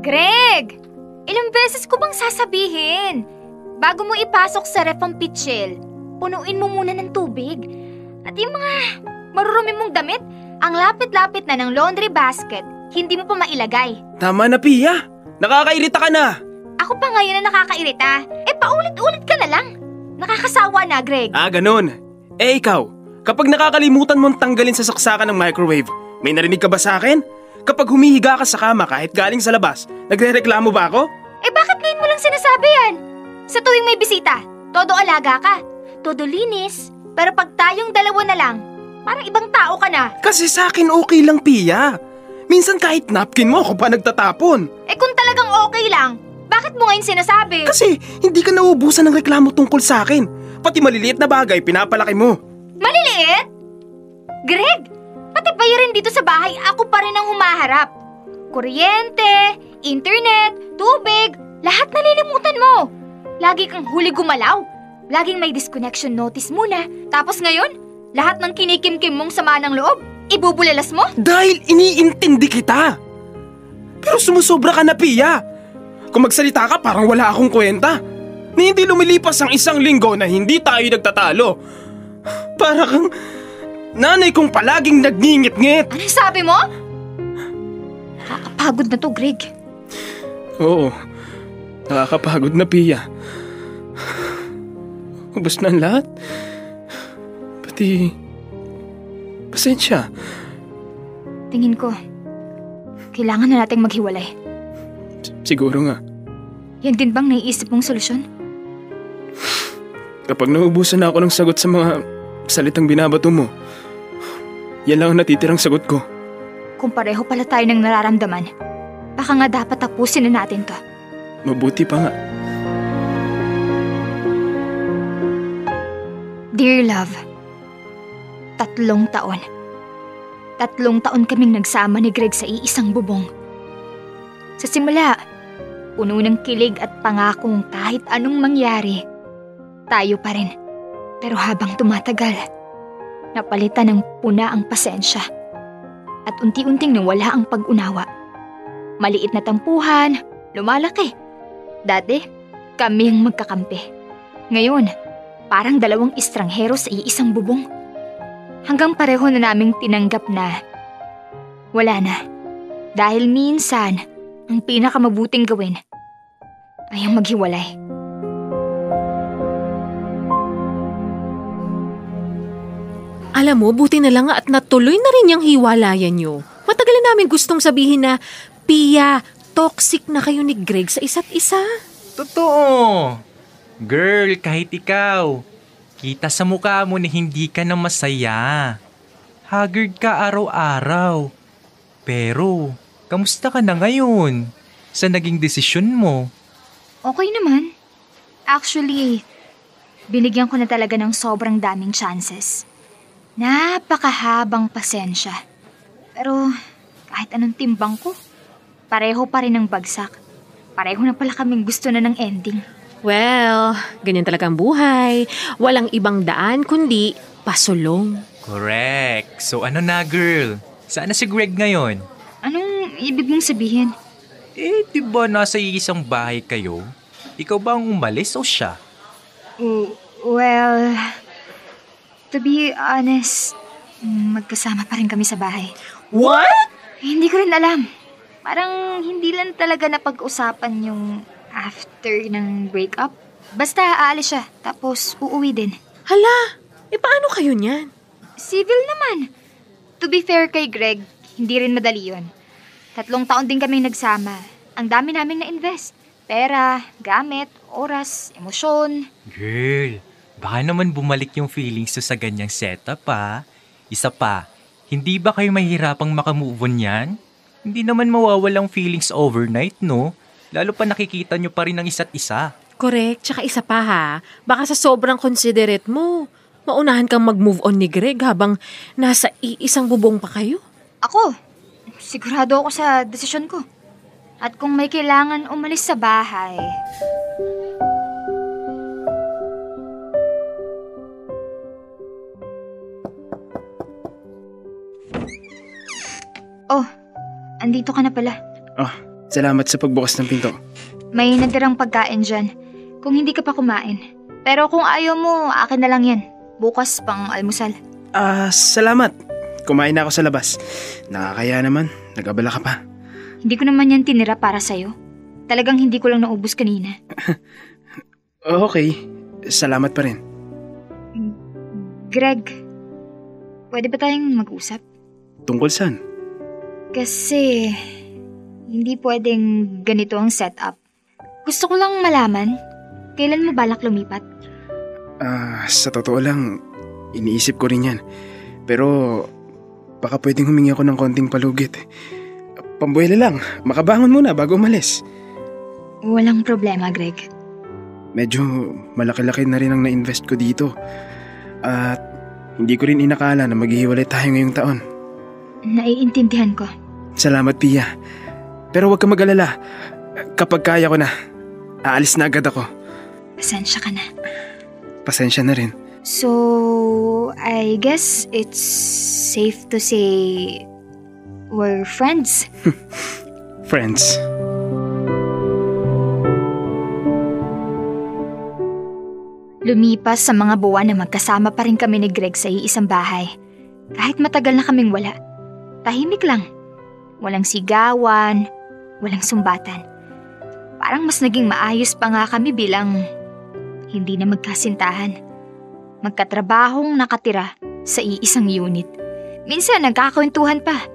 Greg! Ilang beses ko bang sasabihin? Bago mo ipasok sa ref ang pitchel, punuin mo muna ng tubig. At yung mga marurumi mong damit, ang lapit-lapit na ng laundry basket, hindi mo pa mailagay. Tama na, Pia. Nakakairita ka na. Ako pa ngayon na nakakairita. Paulit-ulit ka na lang. Nakakasawa na, Greg. Ganun. Ikaw, kapag nakakalimutan mong tanggalin sa saksakan ng microwave, may narinig ka ba sa akin? Kapag humihiga ka sa kama kahit galing sa labas, nagrereklamo ba ako? Bakit ngayon mo lang sinasabi yan? Sa tuwing may bisita, todo alaga ka, todo linis. Pero pag tayong dalawa na lang, parang ibang tao ka na. Kasi sa akin okay lang, Pia. Minsan kahit napkin mo ako pa nagtatapon. Kung talagang okay lang, bakit mo ngayon sinasabi? Kasi hindi ka nauubusan ng reklamo tungkol sa akin. Pati maliliit na bagay, pinapalaki mo. Maliliit? Greg, pati bayarin dito sa bahay, ako pa rin ang humaharap. Kuryente, internet, tubig, lahat nalilimutan mo. Lagi kang huli gumalaw. Laging may disconnection notice muna. Tapos ngayon, lahat ng kinikimkim mong sama ng loob, ibubulalas mo? Dahil iniintindi kita. Pero sumusobra ka na, Pia. Kung magsalita ka, parang wala akong kwenta. Na hindi lumilipas ang 1 linggo na hindi tayo nagtatalo. Para kang nanay kong palaging nagngingit-ngit. Ano sabi mo? Nakakapagod na to, Greg. Oo, nakakapagod na, Pia. Ubus na ang lahat. Pati pasensya. Tingin ko, kailangan na nating maghiwalay. Siguro nga. Yan din bang naiisip mong solusyon? Kapag naubusan na ako ng sagot sa mga salitang binabato mo, yan lang ang natitirang sagot ko. Kung pareho pala tayo ng nararamdaman, baka nga dapat tapusin na natin to. Mabuti pa nga. Dear love, 3 taon. 3 taon kaming nagsama ni Greg sa iisang bubong. Sa simula, puno ng kilig at pangakong kahit anong mangyari, tayo pa rin. Pero habang tumatagal, napalitan ng puna ang pasensya. At unti-unting nawala ang pag-unawa. Maliit na tampuhan, lumalaki. Dati, kami ang magkakampi. Ngayon, parang 2 estranghero sa iisang bubong. Hanggang pareho na naming tinanggap na wala na. Dahil minsan, ang pinakamabuting gawin ay ang maghiwalay. Alam mo, buti na lang at natuloy na rin yung hiwalayan nyo. Matagal na namin gustong sabihin na, Pia, toxic na kayo ni Greg sa isa't isa. Totoo. Girl, kahit ikaw, kita sa mukha mo na hindi ka na masaya. Haggard ka araw-araw. Pero, kamusta ka na ngayon? Sa naging desisyon mo? Okay naman. Actually, binigyan ko na talaga ng sobrang daming chances. Napakahabang pasensya. Pero kahit anong timbang ko, pareho pa rin ang bagsak. Pareho na pala kaming gusto na ng ending. Well, ganyan talaga ang buhay. Walang ibang daan kundi pasulong. Correct. So ano na, girl? Saan na si Greg ngayon? Anong ibig mong sabihin? Diba nasa isang bahay kayo? Ikaw ba ang umalis o siya? Well, to be honest, magkasama pa rin kami sa bahay. What? Hindi ko rin alam. Parang hindi lang talaga napag-usapan yung after ng breakup. Basta aalis siya, tapos uuwi din. Hala, paano kayo niyan? Civil naman. To be fair kay Greg, hindi rin madali yun. 3 taon din kaming nagsama. Ang dami naming na-invest. Pera, gamit, oras, emosyon. Girl, baka naman bumalik yung feelings sa ganyang setup ha. Isa pa, hindi ba kayo mahirapang makamove on yan? Hindi naman mawawalang feelings overnight, no? Lalo pa nakikita nyo pa rin ang isa't isa. Correct, tsaka isa pa ha. Baka sa sobrang considerate mo, maunahan kang mag-move on ni Greg habang nasa iisang bubong pa kayo. Ako, sigurado ako sa desisyon ko. At kung may kailangan umalis sa bahay... Oh, andito ka na pala. Salamat sa pagbukas ng pinto. May nadirang pagkain dyan. Kung hindi ka pa kumain. Pero kung ayaw mo, akin na lang yan. Bukas pang almusal. Salamat. Kumain na ako sa labas. Nakakaya naman. Nag-abala ka pa. Hindi ko naman yan tinira para sa'yo. Talagang hindi ko lang naubos kanina. Okay. Salamat pa rin. Greg, pwede ba tayong mag-usap? Tungkol saan? Kasi hindi pwedeng ganito ang setup. Gusto ko lang malaman, kailan mo balak lumipat? Sa totoo lang, iniisip ko rin yan. Pero baka pwedeng humingi ako ng konting palugit. Pambuela lang, makabangon muna bago umalis. Walang problema, Greg. Medyo malaki-laki na rin ang na-invest ko dito. At hindi ko rin inakala na maghihiwalay tayo ngayong taon. Naiintindihan ko. Salamat, Pia. Pero huwag ka mag-alala. Kapag kaya ko na, aalis na agad ako. Pasensya ka na. Pasensya na rin. So, I guess it's safe to say we're friends. Friends. Lumipas sa mga buwan na magkasama pa rin kami ni Greg sa iisang bahay. Kahit matagal na kaming wala. Tahimik lang. Walang sigawan, walang sumbatan. Parang mas naging maayos pa nga kami bilang hindi na magkasintahan. Magkatrabahong nakatira sa iisang unit. Minsan nagkakwentuhan pa.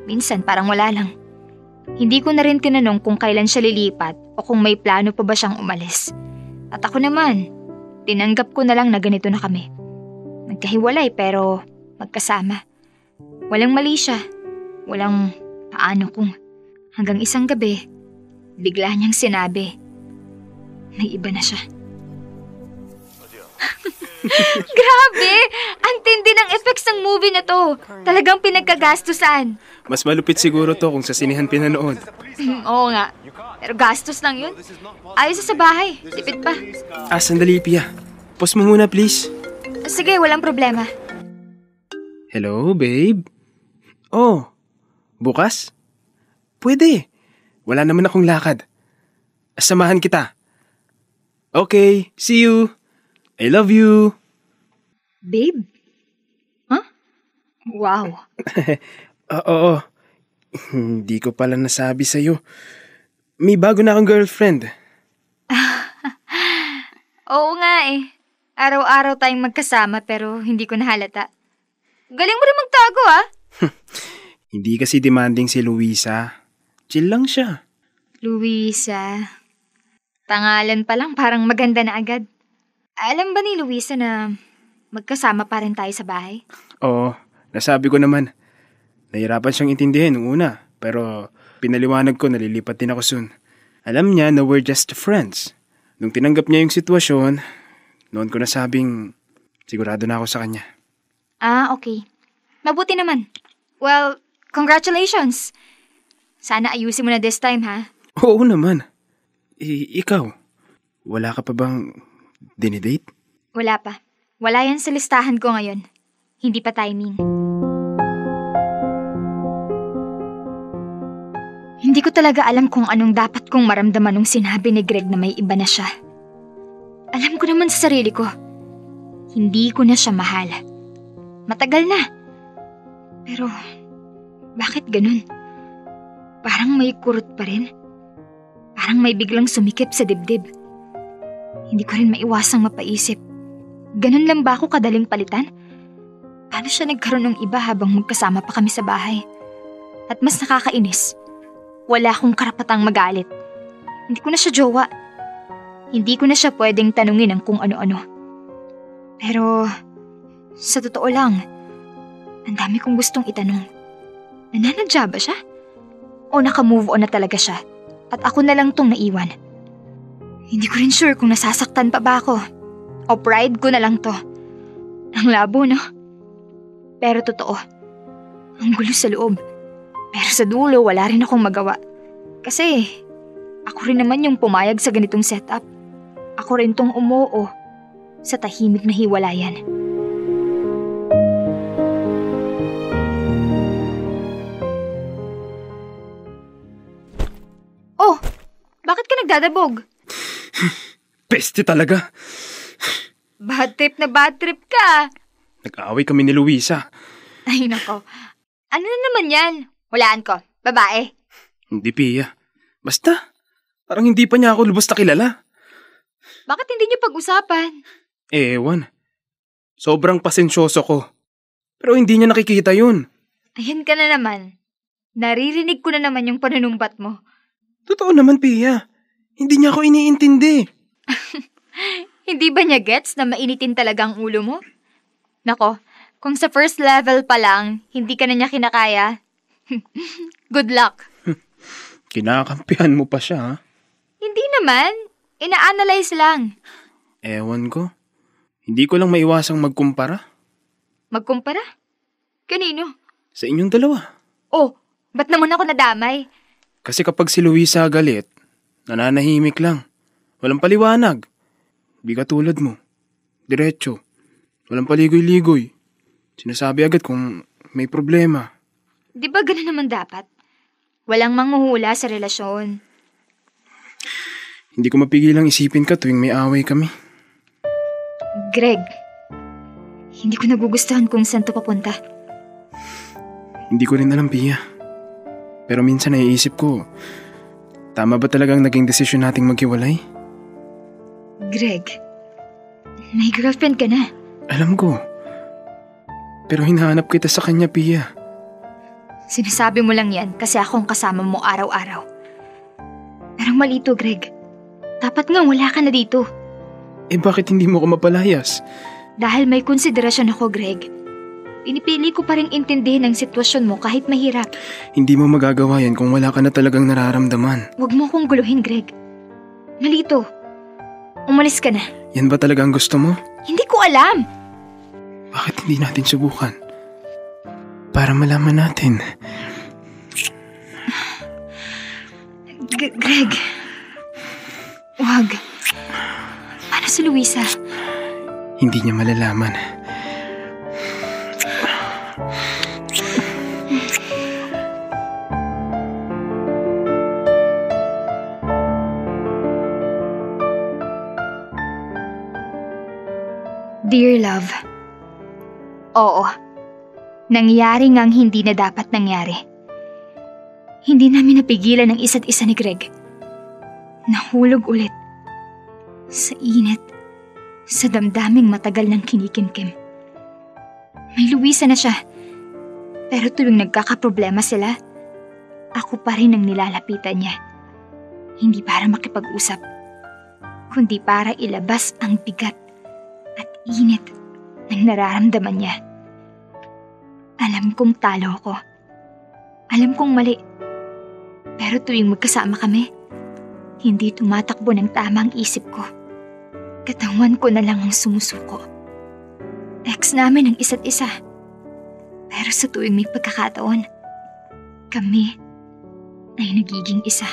Minsan parang wala lang. Hindi ko na rin tinanong kung kailan siya lilipat o kung may plano pa ba siyang umalis. At ako naman, tinanggap ko na lang na ganito na kami. Nagkahiwalay pero magkasama. Walang mali siya. Walang paano kung hanggang isang gabi, bigla niyang sinabi, may iba na siya. Grabe! Ang tindi ng effects ng movie na to. Talagang pinagkagastusan. Mas malupit siguro to kung sa sinihan pinanood. Oo nga. Pero gastos lang yun. Ayos sa bahay. Tipid pa. Sandali, Pia. Pause mo muna, please. Sige, walang problema. Hello, babe? Oh, bukas? Pwede. Wala naman akong lakad. Samahan kita. Okay, see you. I love you. Babe? Huh? Wow. Oo. Hindi ko pala nasabi sa'yo. May bago na akong girlfriend. Oo nga eh. Araw-araw tayong magkasama pero hindi ko nahalata. Galing mo rin magtago ah. Hindi kasi demanding si Luisa. Chill lang siya. Luisa. Pangalan pa lang parang maganda na agad. Alam ba ni Luisa na magkasama pa rin tayo sa bahay? Oo, nasabi ko naman. Nahirapan siyang intindihin nung una, pero pinaliwanag ko na lilipat din ako soon. Alam niya na we're just friends. Nung tinanggap niya yung sitwasyon, noon ko nasabing sigurado na ako sa kanya. Okay. Mabuti naman. Well, congratulations. Sana ayusin mo na this time, ha? Oo naman. Ikaw, wala ka pa bang dinidate? Wala pa. Wala yan sa listahan ko ngayon. Hindi pa timing. Hindi ko talaga alam kung anong dapat kong maramdaman nung sinabi ni Greg na may iba na siya. Alam ko naman sa sarili ko, hindi ko na siya mahal. Matagal na. Pero, bakit ganun? Parang may kurot pa rin. Parang may biglang sumikip sa dibdib. Hindi ko rin maiwasang mapaisip. Ganun lang ba ako kadaling palitan? Paano siya nagkaroon ng iba habang magkasama pa kami sa bahay? At mas nakakainis, wala akong karapatang magalit. Hindi ko na siya jowa. Hindi ko na siya pwedeng tanungin ng kung ano-ano. Pero, sa totoo lang, ang dami kong gustong itanong. Nananadya ba siya? O naka-move on na talaga siya? At ako na lang tong naiwan? Hindi ko rin sure kung nasasaktan pa ba ako. O pride ko na lang to. Ang labo, no? Pero totoo. Ang gulo sa loob. Pero sa dulo, wala rin akong magawa. Kasi, ako rin naman yung pumayag sa ganitong setup. Ako rin tong umuo sa tahimik na hiwalayan. nagdadabog? Peste talaga. Bad trip na bad trip ka. Nag-aaway kami ni Luisa. Ay nako, ano na naman yan? Walaan ko, babae. Hindi, Pia. Basta, parang hindi pa niya ako lubos na kilala. Bakit hindi niyo pag-usapan? Ewan. Sobrang pasensyoso ko. Pero hindi niya nakikita yun. Ayan ka na naman. Naririnig ko na naman yung panunumbat mo. Totoo naman, Pia. Hindi niya ako iniintindi. Hindi ba niya gets na mainitin talaga ang ulo mo? Nako, kung sa first level pa lang, hindi ka na niya kinakaya. Good luck. Kinakampihan mo pa siya, ha? Hindi naman. Ina-analyze lang. Ewan ko. Hindi ko lang maiwasang magkumpara. Magkumpara? Kanino? Sa inyong dalawa. Oh, ba't naman ako nadamay? Kasi kapag si Luisa galit, nananahimik lang. Walang paliwanag. Di katulad mo. Diretso. Walang paligoy-ligoy. Sinasabi agad kung may problema. Di ba ganun naman dapat? Walang manghuhula sa relasyon. Hindi ko mapigilang isipin ka tuwing may away kami. Greg, hindi ko nagugustuhan kung saan to papunta. Hindi ko rin alam, Pia. Pero minsan naiisip ko, tama ba talagang naging desisyon nating maghiwalay? Greg, may girlfriend ka na. Alam ko. Pero hinahanap kita sa kanya, Pia. Sinasabi mo lang yan kasi akong kasama mo araw-araw. Parang malito, Greg. Dapat nga wala ka na dito. Eh bakit hindi mo ko mapalayas? Dahil may konsiderasyon ako, Greg. Pinipili ko pa rin intindihin ang sitwasyon mo kahit mahirap. Hindi mo magagawa yan kung wala ka na talagang nararamdaman. Huwag mo akong guluhin, Greg. Malito. Umalis ka na. Yan ba talaga ang gusto mo? Hindi ko alam. Bakit hindi natin subukan? Para malaman natin. Greg. Wag. Paano si Luisa? Hindi niya malalaman. Dear love. Oo. Nangyari ngang hindi na dapat nangyari. Hindi namin napigilan ang isa't isa ni Greg. Nahulog ulit. Sa init. Sa damdaming matagal ng kinikimkim. May Luisa na siya. Pero tuwing nagkakaproblema sila, ako pa rin ang nilalapitan niya. Hindi para makipag-usap, kundi para ilabas ang bigat at init ng nararamdaman niya. Alam kong talo ko. Alam kong mali. Pero tuwing magkasama kami, hindi tumatakbo ng tama ang isip ko. Katawan ko na lang ang sumusuko. Ex namin ang isa't isa. Pero sa tuwing may pagkakataon, kami ay nagiging isa.